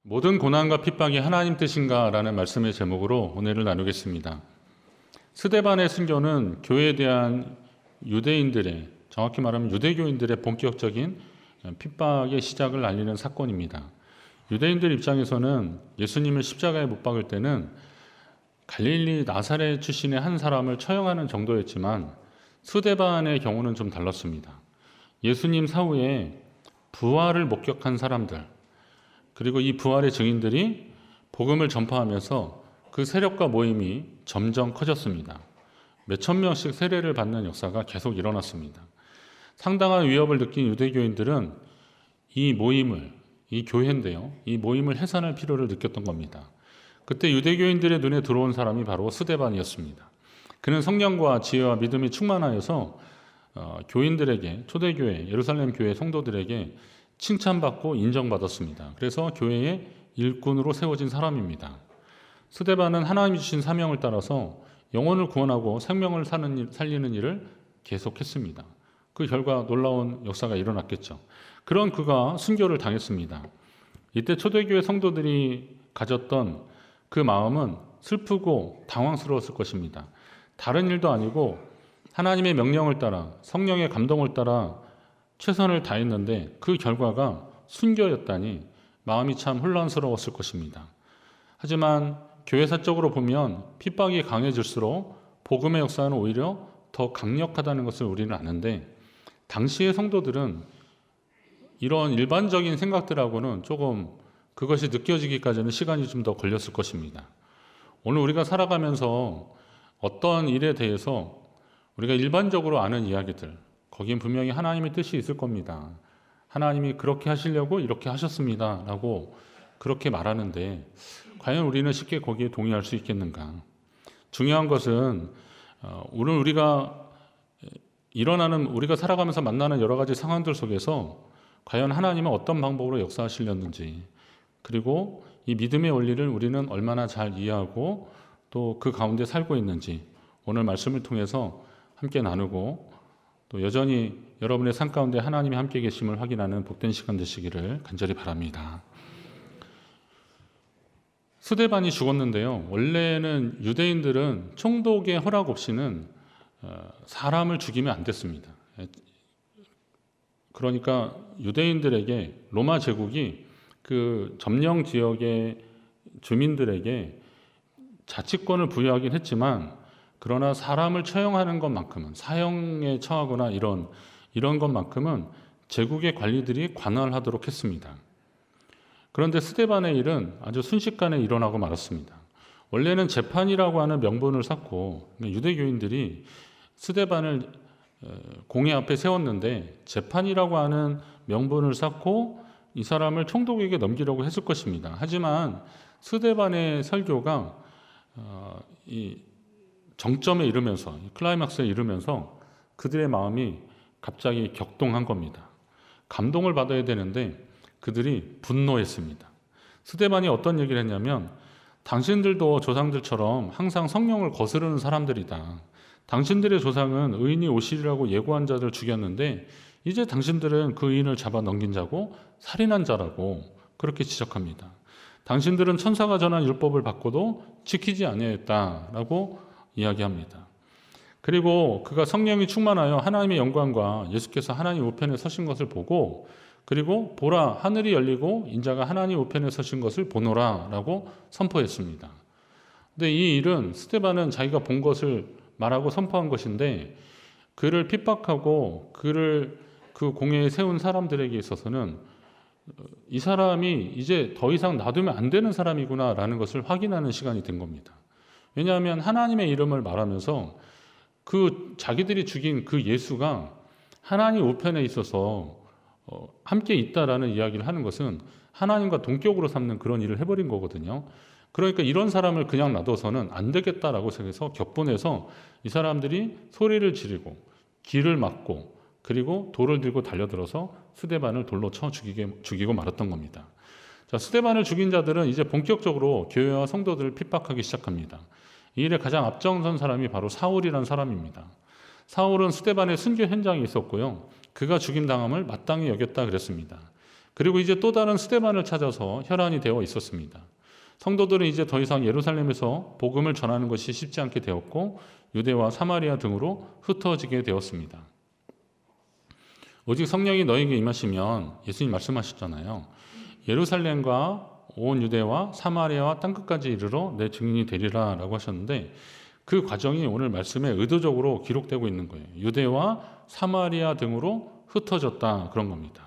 모든 고난과 핍박이 하나님 뜻인가라는 말씀의 제목으로 오늘을 나누겠습니다. 스데반의 순교는 교회에 대한 유대인들의, 정확히 말하면 유대교인들의 본격적인 핍박의 시작을 알리는 사건입니다. 유대인들 입장에서는 예수님을 십자가에 못 박을 때는 갈릴리 나사렛 출신의 한 사람을 처형하는 정도였지만 스데반의 경우는 좀 달랐습니다. 예수님 사후에 부활을 목격한 사람들, 그리고 이 부활의 증인들이 복음을 전파하면서 그 세력과 모임이 점점 커졌습니다. 몇천 명씩 세례를 받는 역사가 계속 일어났습니다. 상당한 위협을 느낀 유대교인들은 이 모임을, 이 교회인데요, 이 모임을 해산할 필요를 느꼈던 겁니다. 그때 유대교인들의 눈에 들어온 사람이 바로 스데반이었습니다. 그는 성령과 지혜와 믿음이 충만하여서 교인들에게, 초대교회, 예루살렘 교회 성도들에게 칭찬받고 인정받았습니다. 그래서 교회의 일꾼으로 세워진 사람입니다. 스데반은 하나님이 주신 사명을 따라서 영혼을 구원하고 생명을 살리는 일을 계속했습니다. 그 결과 놀라운 역사가 일어났겠죠. 그런 그가 순교를 당했습니다. 이때 초대교회 성도들이 가졌던 그 마음은 슬프고 당황스러웠을 것입니다. 다른 일도 아니고 하나님의 명령을 따라, 성령의 감동을 따라 최선을 다했는데 그 결과가 순교였다니 마음이 참 혼란스러웠을 것입니다. 하지만 교회사적으로 보면 핍박이 강해질수록 복음의 역사는 오히려 더 강력하다는 것을 우리는 아는데, 당시의 성도들은 이런 일반적인 생각들하고는 조금 그것이 느껴지기까지는 시간이 좀 더 걸렸을 것입니다. 오늘 우리가 살아가면서 어떤 일에 대해서 우리가 일반적으로 아는 이야기들, 거기엔 분명히 하나님의 뜻이 있을 겁니다. 하나님이 그렇게 하시려고 이렇게 하셨습니다 라고 그렇게 말하는데 과연 우리는 쉽게 거기에 동의할 수 있겠는가? 중요한 것은 오늘 우리가 살아가면서 만나는 여러 가지 상황들 속에서 과연 하나님은 어떤 방법으로 역사하시려는지, 그리고 이 믿음의 원리를 우리는 얼마나 잘 이해하고 또 그 가운데 살고 있는지 오늘 말씀을 통해서 함께 나누고, 또 여전히 여러분의 삶 가운데 하나님이 함께 계심을 확인하는 복된 시간 되시기를 간절히 바랍니다. 스데반이 죽었는데요. 원래는 유대인들은 총독의 허락 없이는 사람을 죽이면 안 됐습니다. 그러니까 유대인들에게 로마 제국이 그 점령 지역의 주민들에게 자치권을 부여하긴 했지만, 그러나 사람을 처형하는 것만큼은, 사형에 처하거나 이런 것만큼은 제국의 관리들이 관할하도록 했습니다. 그런데 스데반의 일은 아주 순식간에 일어나고 말았습니다. 원래는 재판이라고 하는 명분을 쌓고 유대교인들이 스데반을 공회 앞에 세웠는데 재판이라고 하는 명분을 쌓고 이 사람을 총독에게 넘기려고 했을 것입니다. 하지만 스데반의 설교가 이 정점에 이르면서, 클라이막스에 이르면서 그들의 마음이 갑자기 격동한 겁니다. 감동을 받아야 되는데 그들이 분노했습니다. 스데반이 어떤 얘기를 했냐면, 당신들도 조상들처럼 항상 성령을 거스르는 사람들이다. 당신들의 조상은 의인이 오시리라고 예고한 자들 죽였는데 이제 당신들은 그 의인을 잡아 넘긴 자고 살인한 자라고 그렇게 지적합니다. 당신들은 천사가 전한 율법을 받고도 지키지 아니하였다라고 이야기합니다. 그리고 그가 성령이 충만하여 하나님의 영광과 예수께서 하나님 우편에 서신 것을 보고, 그리고 보라 하늘이 열리고 인자가 하나님 우편에 서신 것을 보노라 라고 선포했습니다. 근데 이 일은 스데반은 자기가 본 것을 말하고 선포한 것인데, 그를 핍박하고 그를 그 공회에 세운 사람들에게 있어서는 이 사람이 이제 더 이상 놔두면 안 되는 사람이구나 라는 것을 확인하는 시간이 된 겁니다. 왜냐하면 하나님의 이름을 말하면서 그 자기들이 죽인 그 예수가 하나님 우편에 있어서 함께 있다라는 이야기를 하는 것은 하나님과 동격으로 삼는 그런 일을 해버린 거거든요. 그러니까 이런 사람을 그냥 놔둬서는 안 되겠다라고 생각해서 격분해서 이 사람들이 소리를 지르고 길을 막고, 그리고 돌을 들고 달려들어서 스데반을 돌로 쳐 죽이고 말았던 겁니다. 자, 스데반을 죽인 자들은 이제 본격적으로 교회와 성도들을 핍박하기 시작합니다. 이 일에 가장 앞장선 사람이 바로 사울이라는 사람입니다. 사울은 스데반의 순교 현장에 있었고요. 그가 죽임당함을 마땅히 여겼다 그랬습니다. 그리고 이제 또 다른 스데반을 찾아서 혈안이 되어 있었습니다. 성도들은 이제 더 이상 예루살렘에서 복음을 전하는 것이 쉽지 않게 되었고 유대와 사마리아 등으로 흩어지게 되었습니다. 오직 성령이 너에게 임하시면 예수님 말씀하셨잖아요. 예루살렘과 온 유대와 사마리아와 땅끝까지 이르러 내 증인이 되리라 라고 하셨는데 그 과정이 오늘 말씀에 의도적으로 기록되고 있는 거예요. 유대와 사마리아 등으로 흩어졌다 그런 겁니다.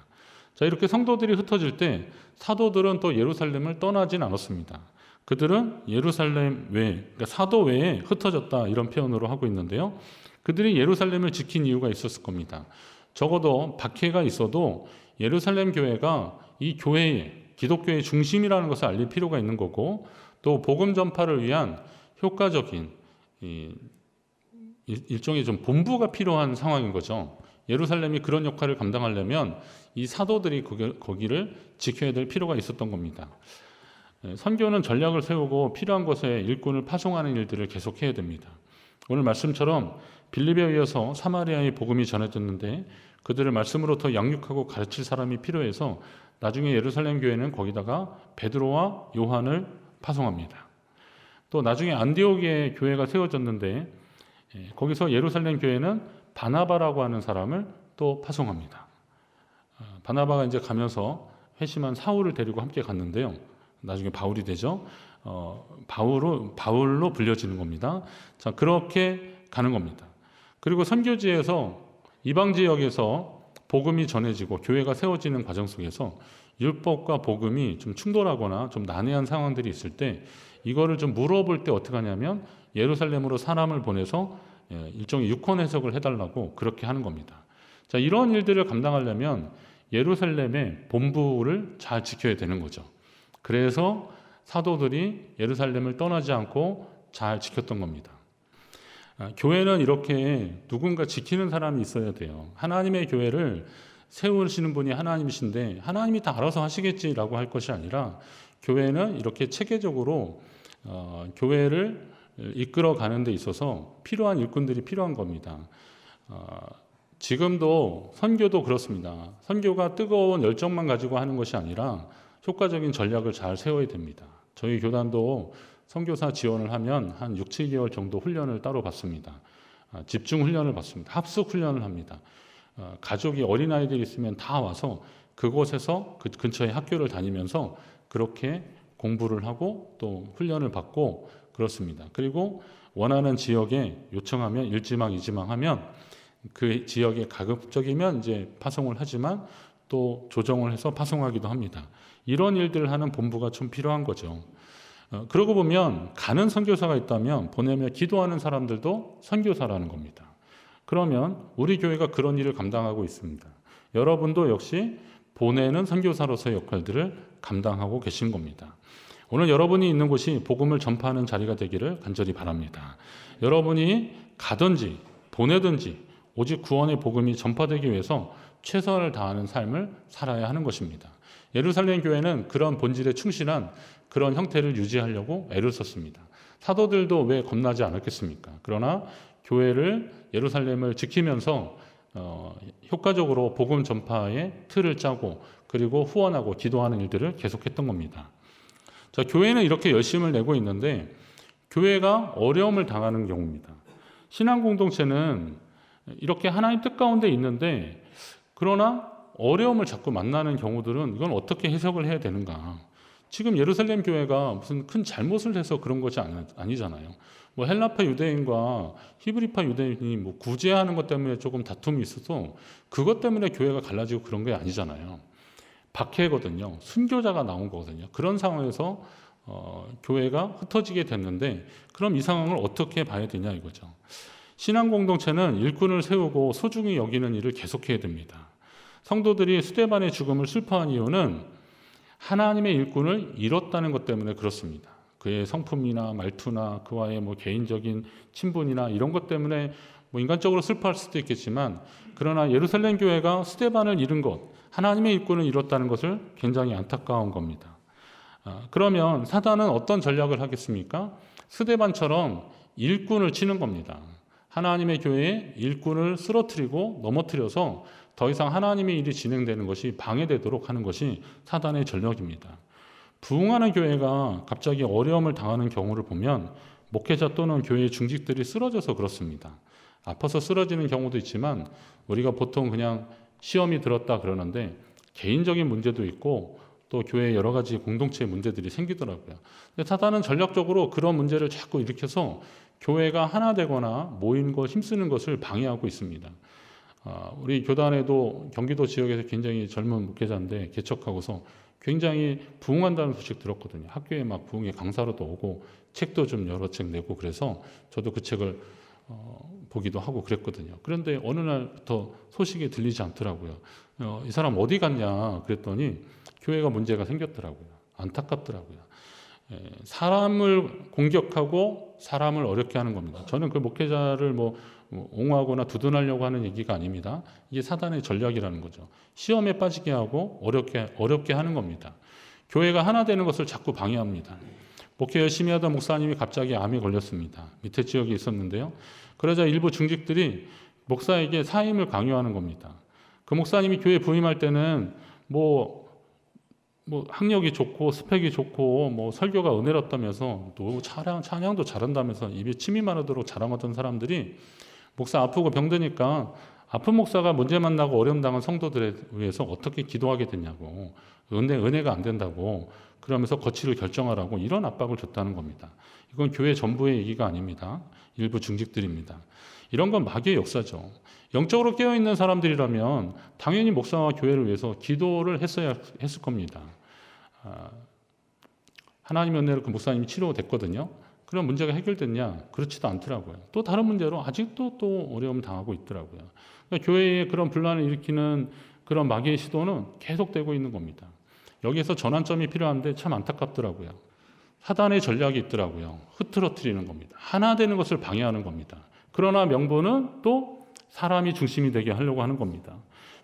자, 이렇게 성도들이 흩어질 때 사도들은 또 예루살렘을 떠나진 않았습니다. 그들은 예루살렘 외, 그러니까 사도 외에 흩어졌다 이런 표현으로 하고 있는데요. 그들이 예루살렘을 지킨 이유가 있었을 겁니다. 적어도 박해가 있어도 예루살렘 교회가 이 교회의 기독교의 중심이라는 것을 알릴 필요가 있는 거고 또 복음 전파를 위한 효과적인 일종의 좀 본부가 필요한 상황인 거죠. 예루살렘이 그런 역할을 감당하려면 이 사도들이 거기를 지켜야 될 필요가 있었던 겁니다. 선교는 전략을 세우고 필요한 곳에 일꾼을 파송하는 일들을 계속해야 됩니다. 오늘 말씀처럼 빌립에 의해서 사마리아의 복음이 전해졌는데 그들을 말씀으로 더 양육하고 가르칠 사람이 필요해서 나중에 예루살렘 교회는 거기다가 베드로와 요한을 파송합니다. 또 나중에 안디옥에 교회가 세워졌는데 거기서 예루살렘 교회는 바나바라고 하는 사람을 또 파송합니다. 바나바가 이제 가면서 회심한 사울을 데리고 함께 갔는데요. 나중에 바울이 되죠. 바울로 불려지는 겁니다. 자, 그렇게 가는 겁니다. 그리고 선교지에서 이방 지역에서 복음이 전해지고 교회가 세워지는 과정 속에서 율법과 복음이 좀 충돌하거나 좀 난해한 상황들이 있을 때 이거를 좀 물어볼 때 어떻게 하냐면 예루살렘으로 사람을 보내서 일종의 유권 해석을 해달라고 그렇게 하는 겁니다. 자, 이런 일들을 감당하려면 예루살렘의 본부를 잘 지켜야 되는 거죠. 그래서 사도들이 예루살렘을 떠나지 않고 잘 지켰던 겁니다. 교회는 이렇게 누군가 지키는 사람이 있어야 돼요. 하나님의 교회를 세우시는 분이 하나님이신데 하나님이 다 알아서 하시겠지라고 할 것이 아니라 교회는 이렇게 체계적으로 교회를 이끌어 가는 데 있어서 필요한 일꾼들이 필요한 겁니다. 지금도 선교도 그렇습니다. 선교가 뜨거운 열정만 가지고 하는 것이 아니라 효과적인 전략을 잘 세워야 됩니다. 저희 교단도 선교사 지원을 하면 한 6, 7개월 정도 훈련을 따로 받습니다. 집중 훈련을 받습니다. 합숙 훈련을 합니다. 가족이 어린아이들이 있으면 다 와서 그곳에서 그 근처의 학교를 다니면서 그렇게 공부를 하고 또 훈련을 받고 그렇습니다. 그리고 원하는 지역에 요청하면 1지망, 2지망 하면 그 지역에 가급적이면 이제 파송을 하지만 또 조정을 해서 파송하기도 합니다. 이런 일들을 하는 본부가 좀 필요한 거죠. 그러고 보면 가는 선교사가 있다면 보내며 기도하는 사람들도 선교사라는 겁니다. 그러면 우리 교회가 그런 일을 감당하고 있습니다. 여러분도 역시 보내는 선교사로서의 역할들을 감당하고 계신 겁니다. 오늘 여러분이 있는 곳이 복음을 전파하는 자리가 되기를 간절히 바랍니다. 여러분이 가든지 보내든지 오직 구원의 복음이 전파되기 위해서 최선을 다하는 삶을 살아야 하는 것입니다. 예루살렘 교회는 그런 본질에 충실한 그런 형태를 유지하려고 애를 썼습니다. 사도들도 왜 겁나지 않았겠습니까? 그러나 교회를 예루살렘을 지키면서 효과적으로 복음 전파의 틀을 짜고 그리고 후원하고 기도하는 일들을 계속했던 겁니다. 자, 교회는 이렇게 열심을 내고 있는데 교회가 어려움을 당하는 경우입니다. 신앙 공동체는 이렇게 하나님 뜻 가운데 있는데 그러나 어려움을 자꾸 만나는 경우들은 이건 어떻게 해석을 해야 되는가? 지금 예루살렘 교회가 무슨 큰 잘못을 해서 그런 것이 아니잖아요. 뭐 헬라파 유대인과 히브리파 유대인이 뭐 구제하는 것 때문에 조금 다툼이 있어서 그것 때문에 교회가 갈라지고 그런 게 아니잖아요. 박해거든요. 순교자가 나온 거거든요. 그런 상황에서 교회가 흩어지게 됐는데 그럼 이 상황을 어떻게 봐야 되냐 이거죠. 신앙 공동체는 일꾼을 세우고 소중히 여기는 일을 계속해야 됩니다. 성도들이 스데반의 죽음을 슬퍼한 이유는 하나님의 일꾼을 잃었다는 것 때문에 그렇습니다. 그의 성품이나 말투나 그와의 뭐 개인적인 친분이나 이런 것 때문에 뭐 인간적으로 슬퍼할 수도 있겠지만 그러나 예루살렘 교회가 스데반을 잃은 것, 하나님의 일꾼을 잃었다는 것을 굉장히 안타까운 겁니다. 그러면 사단은 어떤 전략을 하겠습니까? 스데반처럼 일꾼을 치는 겁니다. 하나님의 교회에 일꾼을 쓰러뜨리고 넘어뜨려서 더 이상 하나님의 일이 진행되는 것이 방해되도록 하는 것이 사단의 전략입니다. 부흥하는 교회가 갑자기 어려움을 당하는 경우를 보면 목회자 또는 교회의 중직들이 쓰러져서 그렇습니다. 아파서 쓰러지는 경우도 있지만 우리가 보통 그냥 시험이 들었다 그러는데 개인적인 문제도 있고 또 교회에 여러 가지 공동체 문제들이 생기더라고요. 근데 사단은 전략적으로 그런 문제를 자꾸 일으켜서 교회가 하나 되거나 모이는 것, 힘쓰는 것을 방해하고 있습니다. 우리 교단에도 경기도 지역에서 굉장히 젊은 목회자인데 개척하고서 굉장히 부흥한다는 소식 들었거든요. 학교에 막 부흥의 강사로도 오고 책도 좀 여러 책 내고 그래서 저도 그 책을 보기도 하고 그랬거든요. 그런데 어느 날부터 소식이 들리지 않더라고요. 이 사람 어디 갔냐 그랬더니 교회가 문제가 생겼더라고요. 안타깝더라고요. 사람을 공격하고 사람을 어렵게 하는 겁니다. 저는 그 목회자를 옹호하거나 두둔하려고 하는 얘기가 아닙니다. 이게 사단의 전략이라는 거죠. 시험에 빠지게 하고 어렵게 하는 겁니다. 교회가 하나 되는 것을 자꾸 방해합니다. 목회 열심히 하던 목사님이 갑자기 암에 걸렸습니다. 밑에 지역에 있었는데요. 그러자 일부 중직들이 목사에게 사임을 강요하는 겁니다. 그 목사님이 교회 부임할 때는 학력이 좋고 스펙이 좋고 설교가 은혜롭다면서 또 찬양도 잘한다면서 입에 침이 마르도록 자랑하던 사람들이 목사 아프고 병드니까 아픈 목사가 문제만 나고 어려움 당한 성도들에 의해서 어떻게 기도하게 됐냐고 은혜가 안 된다고 그러면서 거취를 결정하라고 이런 압박을 줬다는 겁니다. 이건 교회 전부의 얘기가 아닙니다. 일부 중직들입니다. 이런 건 마귀의 역사죠. 영적으로 깨어있는 사람들이라면 당연히 목사와 교회를 위해서 기도를 했을 겁니다. 하나님의 은혜로 그 목사님이 치료됐거든요. 그럼 문제가 해결됐냐? 그렇지도 않더라고요. 또 다른 문제로 아직도 또 어려움을 당하고 있더라고요. 그러니까 교회에 그런 분란을 일으키는 그런 마귀의 시도는 계속되고 있는 겁니다. 여기에서 전환점이 필요한데 참 안타깝더라고요. 사단의 전략이 있더라고요. 흐트러뜨리는 겁니다. 하나 되는 것을 방해하는 겁니다. 그러나 명분은 또 사람이 중심이 되게 하려고 하는 겁니다.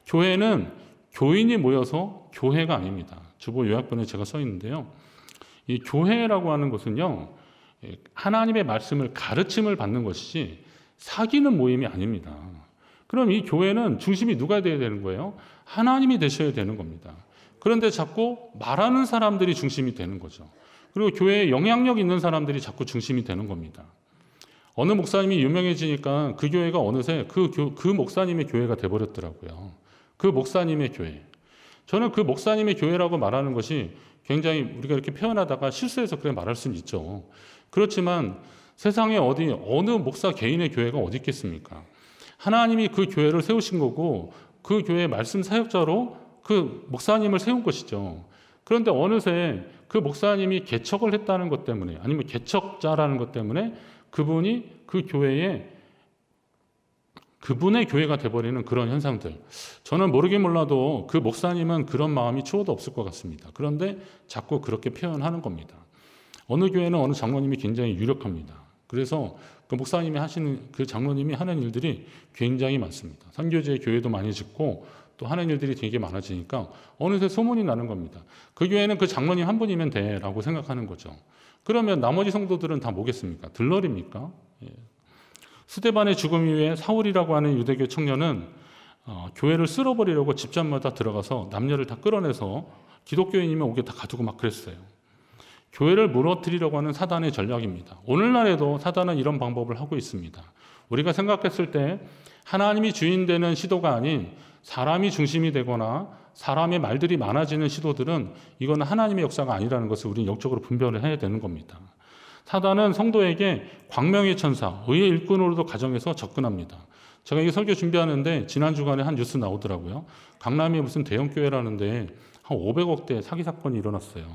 교회는 교인이 모여서 교회가 아닙니다. 주보 요약본에 제가 써 있는데요. 이 교회라고 하는 것은요. 하나님의 말씀을 가르침을 받는 것이지 사귀는 모임이 아닙니다. 그럼 이 교회는 중심이 누가 되어야 되는 거예요? 하나님이 되셔야 되는 겁니다. 그런데 자꾸 말하는 사람들이 중심이 되는 거죠. 그리고 교회에 영향력 있는 사람들이 자꾸 중심이 되는 겁니다. 어느 목사님이 유명해지니까 그 교회가 어느새 그 목사님의 교회가 돼버렸더라고요. 그 목사님의 교회. 저는 그 목사님의 교회라고 말하는 것이 굉장히 우리가 이렇게 표현하다가 실수해서 그래 말할 수는 있죠. 그렇지만 세상에 어느 목사 개인의 교회가 어디 있겠습니까? 하나님이 그 교회를 세우신 거고 그 교회의 말씀 사역자로 그 목사님을 세운 것이죠. 그런데 어느새 그 목사님이 개척을 했다는 것 때문에 아니면 개척자라는 것 때문에 그분이 그 교회에 그분의 교회가 돼버리는 그런 현상들. 저는 모르긴 몰라도 그 목사님은 그런 마음이 추워도 없을 것 같습니다. 그런데 자꾸 그렇게 표현하는 겁니다. 어느 교회는 어느 장로님이 굉장히 유력합니다. 그래서 그 목사님이 하시는 그 장로님이 하는 일들이 굉장히 많습니다. 선교지의 교회도 많이 짓고 또 하는 일들이 되게 많아지니까 어느새 소문이 나는 겁니다. 그 교회는 그 장로님 한 분이면 돼라고 생각하는 거죠. 그러면 나머지 성도들은 다 뭐겠습니까? 들러리입니까? 스데반의 죽음 이후에 사울이라고 하는 유대교 청년은 교회를 쓸어버리려고 집집마다 들어가서 남녀를 다 끌어내서 기독교인이면 오게 다 가두고 막 그랬어요. 교회를 무너뜨리려고 하는 사단의 전략입니다. 오늘날에도 사단은 이런 방법을 하고 있습니다. 우리가 생각했을 때 하나님이 주인 되는 시도가 아닌 사람이 중심이 되거나 사람의 말들이 많아지는 시도들은 이건 하나님의 역사가 아니라는 것을 우리는 영적으로 분별을 해야 되는 겁니다. 사단은 성도에게 광명의 천사, 의의 일꾼으로도 가정해서 접근합니다. 제가 이 설교 준비하는데 지난 주간에 한 뉴스 나오더라고요. 강남에 무슨 대형 교회라는데 한 500억대 사기 사건이 일어났어요.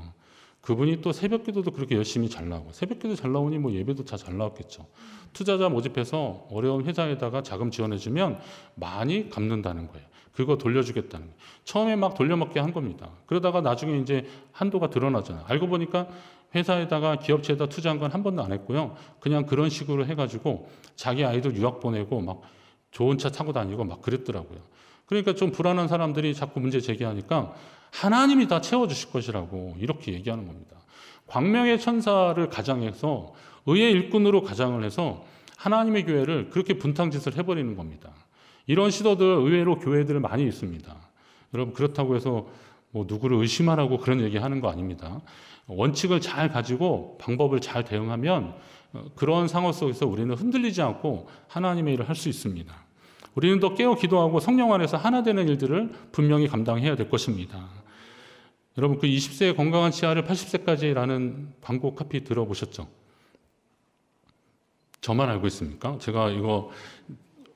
그분이 또 새벽기도도 그렇게 열심히 잘 나오고 새벽기도 잘 나오니 예배도 다 잘 나왔겠죠. 투자자 모집해서 어려운 회사에다가 자금 지원해주면 많이 갚는다는 거예요. 그거 돌려주겠다는 거예요. 처음에 막 돌려먹게 한 겁니다. 그러다가 나중에 이제 한도가 드러나잖아요. 알고 보니까 회사에다가 기업체에다 투자한 건 한 번도 안 했고요. 그냥 그런 식으로 해가지고 자기 아이들 유학 보내고 막 좋은 차 타고 다니고 막 그랬더라고요. 그러니까 좀 불안한 사람들이 자꾸 문제 제기하니까 하나님이 다 채워주실 것이라고 이렇게 얘기하는 겁니다. 광명의 천사를 가장해서 의의 일꾼으로 가장을 해서 하나님의 교회를 그렇게 분탕짓을 해버리는 겁니다. 이런 시도들 의외로 교회들 많이 있습니다. 여러분 그렇다고 해서 뭐 누구를 의심하라고 그런 얘기하는 거 아닙니다. 원칙을 잘 가지고 방법을 잘 대응하면 그런 상황 속에서 우리는 흔들리지 않고 하나님의 일을 할 수 있습니다. 우리는 더 깨어 기도하고 성령 안에서 하나 되는 일들을 분명히 감당해야 될 것입니다. 여러분 그 20세의 건강한 치아를 80세까지라는 광고 카피 들어보셨죠? 저만 알고 있습니까? 제가 이거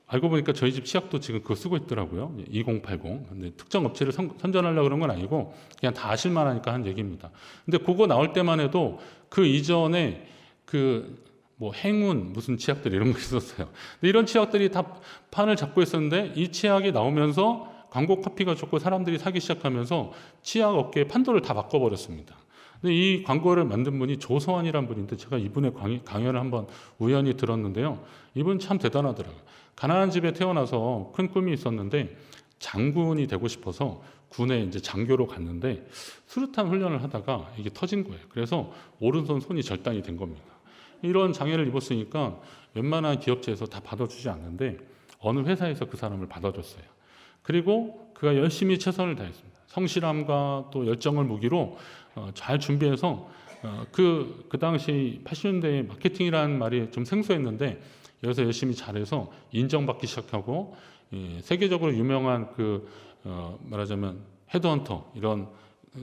알고 보니까 저희 집 치약도 지금 그거 쓰고 있더라고요. 2080. 근데 특정 업체를 선전하려고 그런 건 아니고 그냥 다 아실 만하니까 한 얘기입니다. 근데 그거 나올 때만 해도 그 이전에 그 뭐 행운 무슨 치약들 이런 거 있었어요. 근데 이런 치약들이 다 판을 잡고 있었는데 이 치약이 나오면서 광고 카피가 좋고 사람들이 사기 시작하면서 치약 업계의 판도를 다 바꿔버렸습니다. 근데 이 광고를 만든 분이 조서환이라는 분인데 제가 이분의 강연을 한번 우연히 들었는데요. 이분 참 대단하더라고요. 가난한 집에 태어나서 큰 꿈이 있었는데 장군이 되고 싶어서 군에 이제 장교로 갔는데 수류탄 훈련을 하다가 이게 터진 거예요. 그래서 오른손 손이 절단이 된 겁니다. 이런 장애를 입었으니까 웬만한 기업체에서 다 받아주지 않는데 어느 회사에서 그 사람을 받아줬어요. 그리고 그가 열심히 최선을 다했습니다. 성실함과 또 열정을 무기로 잘 준비해서 그 당시 80년대 마케팅이라는 말이 좀 생소했는데 여기서 열심히 잘해서 인정받기 시작하고 세계적으로 유명한 말하자면 헤드헌터 이런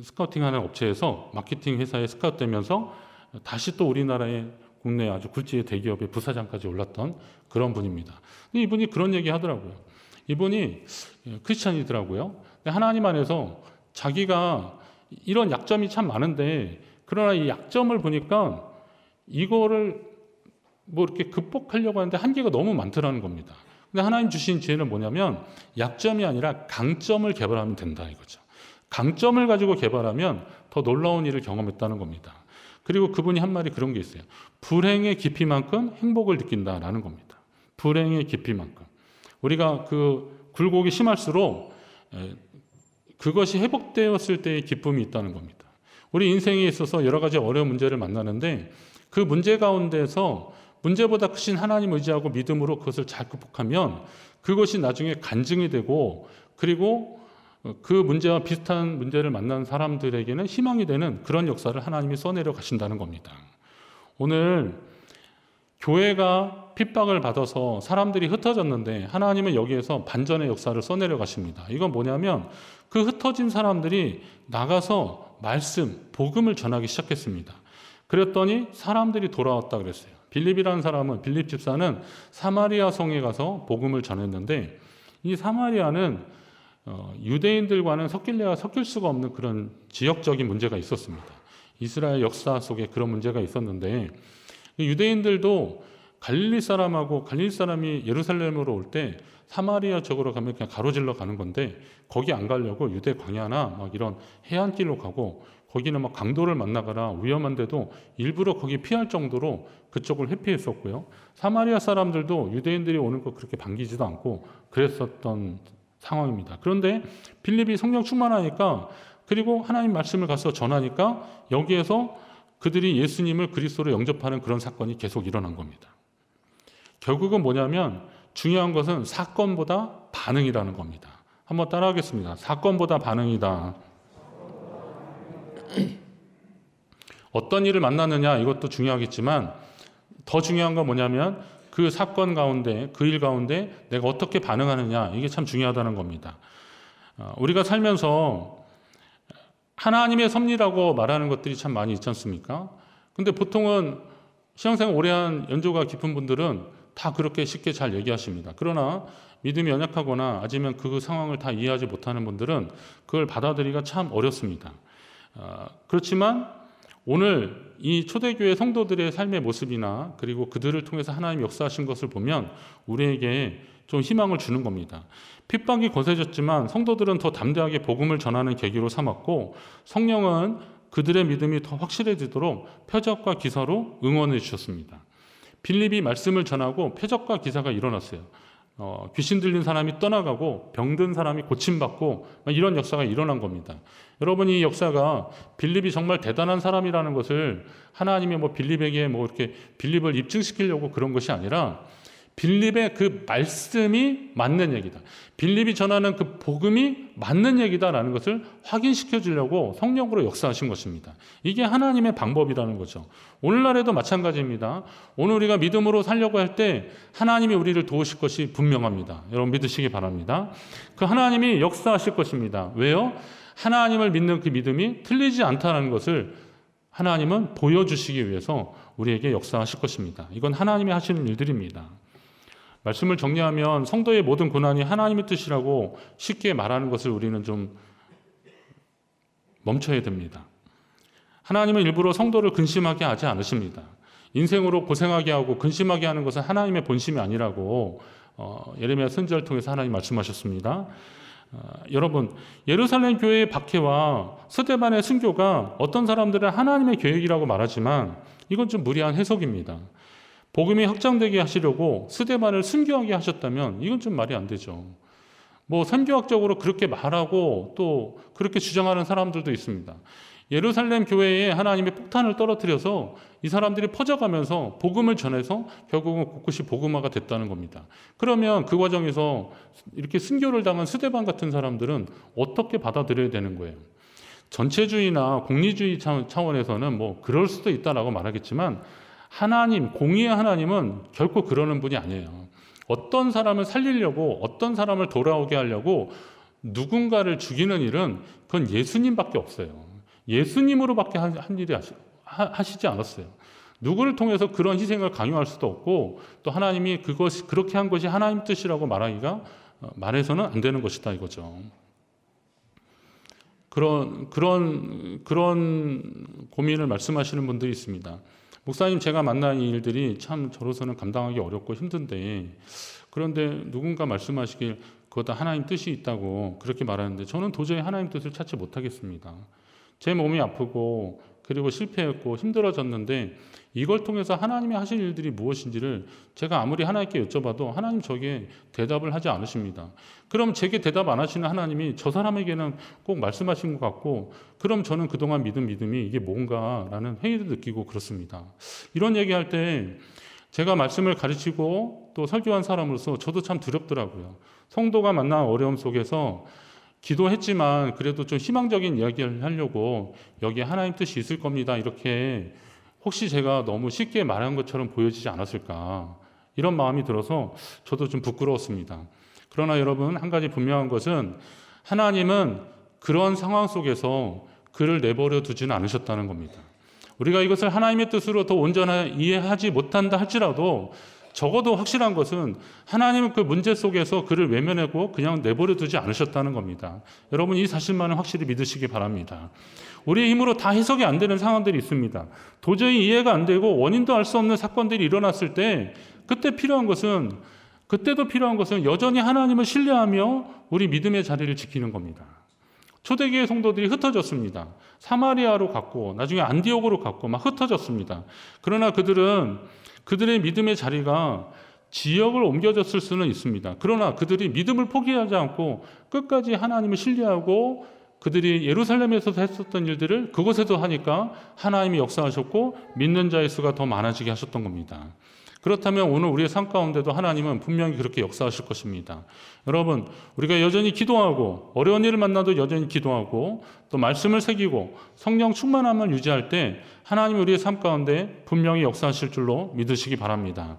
스카우팅하는 업체에서 마케팅 회사에 스카우트되면서 다시 또 우리나라의 국내 아주 굴지의 대기업의 부사장까지 올랐던 그런 분입니다. 근데 이분이 그런 얘기 하더라고요. 이분이 크리스찬이더라고요. 하나님 안에서 자기가 이런 약점이 참 많은데 그러나 이 약점을 보니까 이거를 뭐 이렇게 극복하려고 하는데 한계가 너무 많더라는 겁니다. 근데 하나님 주신 지혜는 뭐냐면 약점이 아니라 강점을 개발하면 된다 이거죠. 강점을 가지고 개발하면 더 놀라운 일을 경험했다는 겁니다. 그리고 그분이 한 말이 그런 게 있어요. 불행의 깊이만큼 행복을 느낀다라는 겁니다. 불행의 깊이만큼. 우리가 그 굴곡이 심할수록 그것이 회복되었을 때의 기쁨이 있다는 겁니다. 우리 인생에 있어서 여러 가지 어려운 문제를 만나는데 그 문제 가운데서 문제보다 크신 하나님 의지하고 믿음으로 그것을 잘 극복하면 그것이 나중에 간증이 되고 그리고 그 문제와 비슷한 문제를 만난 사람들에게는 희망이 되는 그런 역사를 하나님이 써내려 가신다는 겁니다. 오늘 교회가 핍박을 받아서 사람들이 흩어졌는데 하나님은 여기에서 반전의 역사를 써내려 가십니다. 이건 뭐냐면 그 흩어진 사람들이 나가서 말씀, 복음을 전하기 시작했습니다. 그랬더니 사람들이 돌아왔다 그랬어요. 빌립이라는 사람은 빌립 집사는 사마리아 성에 가서 복음을 전했는데 이 사마리아는 유대인들과는 섞일 수가 없는 그런 지역적인 문제가 있었습니다. 이스라엘 역사 속에 그런 문제가 있었는데 유대인들도 갈릴리 사람이 예루살렘으로 올 때 사마리아 쪽으로 가면 그냥 가로질러 가는 건데 거기 안 가려고 유대 광야나 막 이런 해안길로 가고 거기는 막 강도를 만나거나 위험한데도 일부러 거기 피할 정도로 그쪽을 회피했었고요. 사마리아 사람들도 유대인들이 오는 거 그렇게 반기지도 않고 그랬었던 상황입니다. 그런데 빌립이 성령 충만하니까 그리고 하나님 말씀을 가서 전하니까 여기에서 그들이 예수님을 그리스도로 영접하는 그런 사건이 계속 일어난 겁니다. 결국은 뭐냐면 중요한 것은 사건보다 반응이라는 겁니다. 한번 따라하겠습니다. 사건보다 반응이다. 어떤 일을 만났느냐 이것도 중요하겠지만 더 중요한 건 뭐냐면 그 사건 가운데 그 일 가운데 내가 어떻게 반응하느냐 이게 참 중요하다는 겁니다. 우리가 살면서 하나님의 섭리라고 말하는 것들이 참 많이 있지 않습니까? 근데 보통은 신앙생활 오래 한 연조가 깊은 분들은 다 그렇게 쉽게 잘 얘기하십니다. 그러나 믿음이 연약하거나 아니면 그 상황을 다 이해하지 못하는 분들은 그걸 받아들이기가 참 어렵습니다. 그렇지만 오늘 이 초대교회 성도들의 삶의 모습이나 그리고 그들을 통해서 하나님 역사하신 것을 보면 우리에게 좀 희망을 주는 겁니다. 핍박이 거세졌지만 성도들은 더 담대하게 복음을 전하는 계기로 삼았고 성령은 그들의 믿음이 더 확실해지도록 표적과 기사로 응원해 주셨습니다. 빌립이 말씀을 전하고 표적과 기사가 일어났어요. 귀신 들린 사람이 떠나가고 병든 사람이 고침받고 이런 역사가 일어난 겁니다. 여러분 이 역사가 빌립이 정말 대단한 사람이라는 것을 하나님이 빌립에게 이렇게 빌립을 입증시키려고 그런 것이 아니라 빌립의 그 말씀이 맞는 얘기다. 빌립이 전하는 그 복음이 맞는 얘기다라는 것을 확인시켜 주려고 성령으로 역사하신 것입니다. 이게 하나님의 방법이라는 거죠. 오늘날에도 마찬가지입니다. 오늘 우리가 믿음으로 살려고 할 때 하나님이 우리를 도우실 것이 분명합니다. 여러분 믿으시기 바랍니다. 그 하나님이 역사하실 것입니다. 왜요? 하나님을 믿는 그 믿음이 틀리지 않다는 것을 하나님은 보여주시기 위해서 우리에게 역사하실 것입니다. 이건 하나님이 하시는 일들입니다. 말씀을 정리하면 성도의 모든 고난이 하나님의 뜻이라고 쉽게 말하는 것을 우리는 좀 멈춰야 됩니다. 하나님은 일부러 성도를 근심하게 하지 않으십니다. 인생으로 고생하게 하고 근심하게 하는 것은 하나님의 본심이 아니라고 예레미야 선지자를 통해서 하나님 말씀하셨습니다. 여러분, 예루살렘 교회의 박해와 스데반의 순교가 어떤 사람들은 하나님의 계획이라고 말하지만 이건 좀 무리한 해석입니다. 복음이 확장되게 하시려고 스데반을 순교하게 하셨다면 이건 좀 말이 안 되죠. 선교학적으로 그렇게 말하고 또 그렇게 주장하는 사람들도 있습니다. 예루살렘 교회에 하나님의 폭탄을 떨어뜨려서 이 사람들이 퍼져가면서 복음을 전해서 결국은 곳곳이 복음화가 됐다는 겁니다. 그러면 그 과정에서 이렇게 순교를 당한 스데반 같은 사람들은 어떻게 받아들여야 되는 거예요? 전체주의나 공리주의 차원에서는 그럴 수도 있다라고 말하겠지만 하나님, 공의의 하나님은 결코 그러는 분이 아니에요. 어떤 사람을 살리려고, 어떤 사람을 돌아오게 하려고 누군가를 죽이는 일은 그건 예수님밖에 없어요. 예수님으로밖에 한 일이 하시지 않았어요. 누구를 통해서 그런 희생을 강요할 수도 없고 또 하나님이 그렇게 한 것이 하나님 뜻이라고 말해서는 안 되는 것이다 이거죠. 그런 고민을 말씀하시는 분들이 있습니다. 목사님, 제가 만난 이 일들이 참 저로서는 감당하기 어렵고 힘든데 그런데 누군가 말씀하시길 그것도 하나님 뜻이 있다고 그렇게 말하는데 저는 도저히 하나님 뜻을 찾지 못하겠습니다. 제 몸이 아프고 그리고 실패했고 힘들어졌는데 이걸 통해서 하나님이 하실 일들이 무엇인지를 제가 아무리 하나님께 여쭤봐도 하나님 저게 대답을 하지 않으십니다. 그럼 제게 대답 안 하시는 하나님이 저 사람에게는 꼭 말씀하신 것 같고 그럼 저는 그동안 믿은 믿음이 이게 뭔가라는 회의도 느끼고 그렇습니다. 이런 얘기할 때 제가 말씀을 가르치고 또 설교한 사람으로서 저도 참 두렵더라고요. 성도가 만난 어려움 속에서 기도했지만 그래도 좀 희망적인 이야기를 하려고 여기에 하나님 뜻이 있을 겁니다. 이렇게 혹시 제가 너무 쉽게 말한 것처럼 보여지지 않았을까 이런 마음이 들어서 저도 좀 부끄러웠습니다. 그러나 여러분, 한 가지 분명한 것은 하나님은 그런 상황 속에서 그를 내버려 두지는 않으셨다는 겁니다. 우리가 이것을 하나님의 뜻으로 더 온전하게 이해하지 못한다 할지라도 적어도 확실한 것은 하나님은 그 문제 속에서 그를 외면하고 그냥 내버려 두지 않으셨다는 겁니다. 여러분, 이 사실만은 확실히 믿으시기 바랍니다. 우리의 힘으로 다 해석이 안 되는 상황들이 있습니다. 도저히 이해가 안 되고 원인도 알 수 없는 사건들이 일어났을 때 그때도 필요한 것은 여전히 하나님을 신뢰하며 우리 믿음의 자리를 지키는 겁니다. 초대교회 성도들이 흩어졌습니다. 사마리아로 갔고 나중에 안디옥으로 갔고 막 흩어졌습니다. 그러나 그들의 믿음의 자리가 지역을 옮겨졌을 수는 있습니다. 그러나 그들이 믿음을 포기하지 않고 끝까지 하나님을 신뢰하고 그들이 예루살렘에서 했었던 일들을 그곳에서 하니까 하나님이 역사하셨고 믿는 자의 수가 더 많아지게 하셨던 겁니다. 그렇다면 오늘 우리의 삶 가운데도 하나님은 분명히 그렇게 역사하실 것입니다. 여러분, 우리가 여전히 기도하고 어려운 일을 만나도 여전히 기도하고 또 말씀을 새기고 성령 충만함을 유지할 때 하나님이 우리의 삶 가운데 분명히 역사하실 줄로 믿으시기 바랍니다.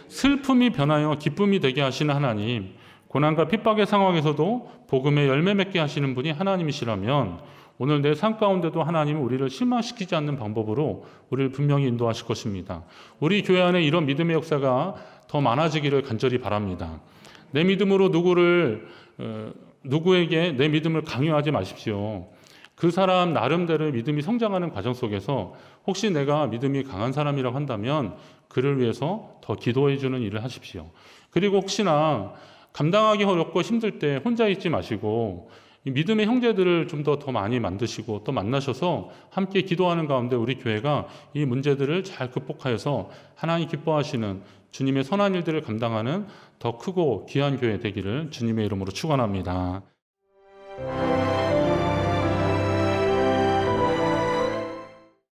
슬픔이 변하여 기쁨이 되게 하시는 하나님, 고난과 핍박의 상황에서도 복음의 열매 맺게 하시는 분이 하나님이시라면 오늘 내 삶 가운데도 하나님은 우리를 실망시키지 않는 방법으로 우리를 분명히 인도하실 것입니다. 우리 교회 안에 이런 믿음의 역사가 더 많아지기를 간절히 바랍니다. 내 믿음으로 누구에게 내 믿음을 강요하지 마십시오. 그 사람 나름대로의 믿음이 성장하는 과정 속에서 혹시 내가 믿음이 강한 사람이라고 한다면 그를 위해서 더 기도해 주는 일을 하십시오. 그리고 혹시나 감당하기 어렵고 힘들 때 혼자 있지 마시고 믿음의 형제들을 좀 더 많이 만드시고 또 만나셔서 함께 기도하는 가운데 우리 교회가 이 문제들을 잘 극복하여서 하나님 기뻐하시는 주님의 선한 일들을 감당하는 더 크고 귀한 교회 되기를 주님의 이름으로 축원합니다.